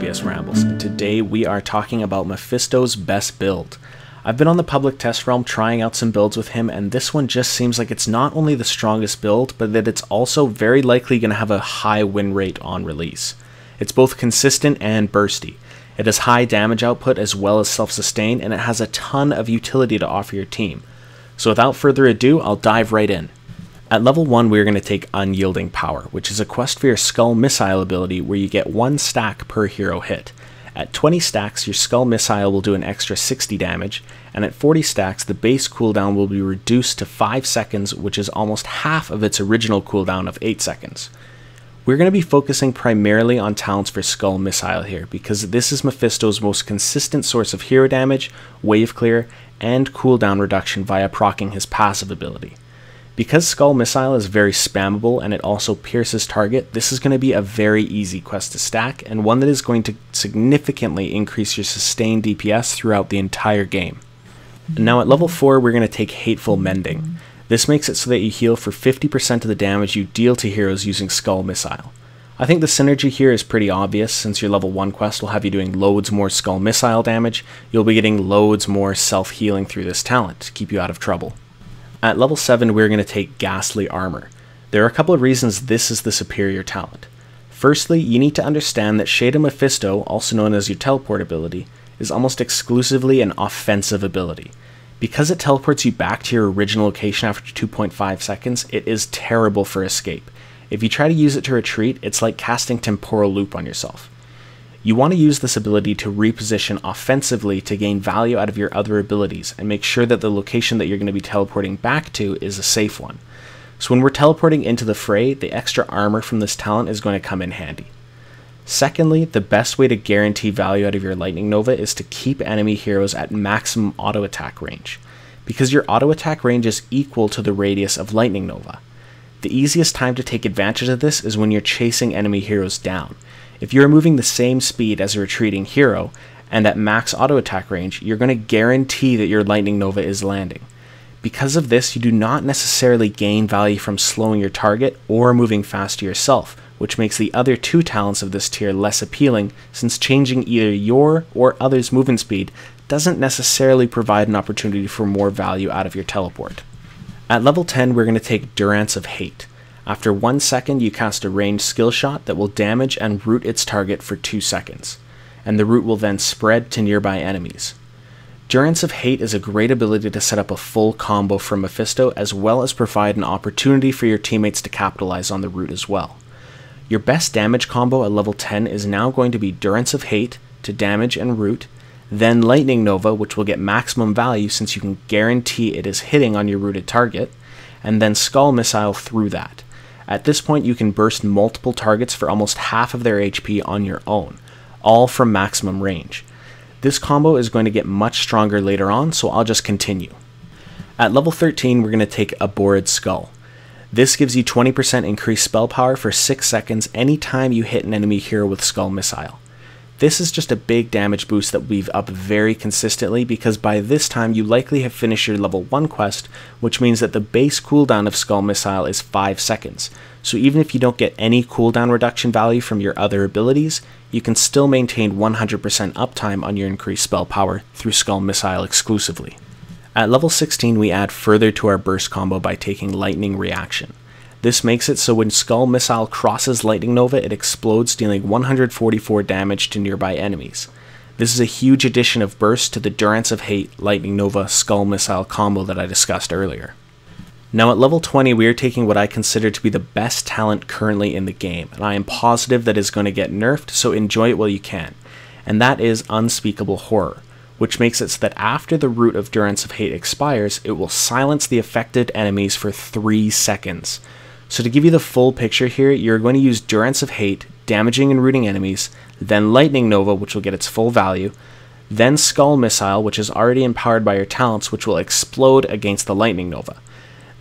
HBS Rambles, and today we are talking about Mephisto's best build. I've been on the public test realm trying out some builds with him, and this one just seems like it's not only the strongest build, but that it's also very likely going to have a high win rate on release. It's both consistent and bursty. It has high damage output as well as self-sustain, and it has a ton of utility to offer your team. So without further ado, I'll dive right in. At level 1, we're going to take Unyielding Power, which is a quest for your Skull Missile ability where you get 1 stack per hero hit. At 20 stacks, your Skull Missile will do an extra 60 damage, and at 40 stacks, the base cooldown will be reduced to 5 seconds, which is almost half of its original cooldown of 8 seconds. We're going to be focusing primarily on talents for Skull Missile here, because this is Mephisto's most consistent source of hero damage, wave clear, and cooldown reduction via proccing his passive ability. Because Skull Missile is very spammable and it also pierces target, this is going to be a very easy quest to stack, and one that is going to significantly increase your sustained DPS throughout the entire game. Now at level 4, we're going to take Hateful Mending. This makes it so that you heal for 50% of the damage you deal to heroes using Skull Missile. I think the synergy here is pretty obvious, since your level 1 quest will have you doing loads more Skull Missile damage. You'll be getting loads more self-healing through this talent to keep you out of trouble. At level 7, we're going to take Ghastly Armor. There are a couple of reasons this is the superior talent. Firstly, you need to understand that Shade of Mephisto, also known as your teleport ability, is almost exclusively an offensive ability. Because it teleports you back to your original location after 2.5 seconds, it is terrible for escape. If you try to use it to retreat, it's like casting Temporal Loop on yourself. You want to use this ability to reposition offensively to gain value out of your other abilities and make sure that the location that you're going to be teleporting back to is a safe one. So when we're teleporting into the fray, the extra armor from this talent is going to come in handy. Secondly, the best way to guarantee value out of your Lightning Nova is to keep enemy heroes at maximum auto attack range, because your auto attack range is equal to the radius of Lightning Nova. The easiest time to take advantage of this is when you're chasing enemy heroes down. If you're moving the same speed as a retreating hero, and at max auto attack range, you're going to guarantee that your Lightning Nova is landing. Because of this, you do not necessarily gain value from slowing your target or moving faster yourself, which makes the other two talents of this tier less appealing, since changing either your or others' movement speed doesn't necessarily provide an opportunity for more value out of your teleport. At level 10, we're going to take Durance of Hate. After 1 second, you cast a ranged skill shot that will damage and root its target for 2 seconds, and the root will then spread to nearby enemies. Durance of Hate is a great ability to set up a full combo from Mephisto, as well as provide an opportunity for your teammates to capitalize on the root as well. Your best damage combo at level 10 is now going to be Durance of Hate to damage and root, then Lightning Nova, which will get maximum value since you can guarantee it is hitting on your rooted target, and then Skull Missile through that. At this point, you can burst multiple targets for almost half of their HP on your own, all from maximum range. This combo is going to get much stronger later on, so I'll just continue. At level 13, we're going to take Abhorred Skull. This gives you 20% increased spell power for 6 seconds anytime you hit an enemy hero with Skull Missile. This is just a big damage boost that will be up very consistently, because by this time you likely have finished your level 1 quest, which means that the base cooldown of Skull Missile is 5 seconds. So even if you don't get any cooldown reduction value from your other abilities, you can still maintain 100% uptime on your increased spell power through Skull Missile exclusively. At level 16, we add further to our burst combo by taking Lightning Reaction. This makes it so when Skull Missile crosses Lightning Nova, it explodes, dealing 144 damage to nearby enemies. This is a huge addition of burst to the Durance of Hate, Lightning Nova, Skull Missile combo that I discussed earlier. Now at level 20, we are taking what I consider to be the best talent currently in the game, and I am positive that is going to get nerfed, so enjoy it while you can. And that is Unspeakable Horror, which makes it so that after the root of Durance of Hate expires, it will silence the affected enemies for 3 seconds. So to give you the full picture here, you're going to use Durance of Hate, damaging and rooting enemies, then Lightning Nova, which will get its full value, then Skull Missile, which is already empowered by your talents, which will explode against the Lightning Nova.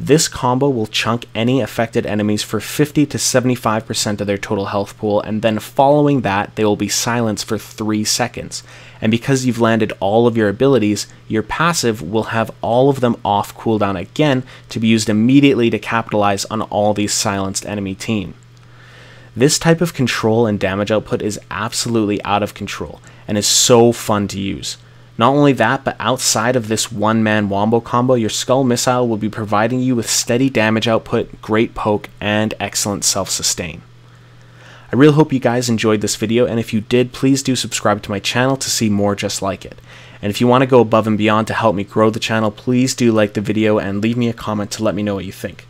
This combo will chunk any affected enemies for 50 to 75% of their total health pool, and then following that, they will be silenced for 3 seconds. And because you've landed all of your abilities, your passive will have all of them off cooldown again to be used immediately to capitalize on all these silenced enemy team. This type of control and damage output is absolutely out of control and is so fun to use. Not only that, but outside of this one-man wombo combo, your Skull Missile will be providing you with steady damage output, great poke, and excellent self-sustain. I really hope you guys enjoyed this video, and if you did, please do subscribe to my channel to see more just like it. And if you want to go above and beyond to help me grow the channel, please do like the video and leave me a comment to let me know what you think.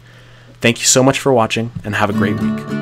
Thank you so much for watching, and have a great week.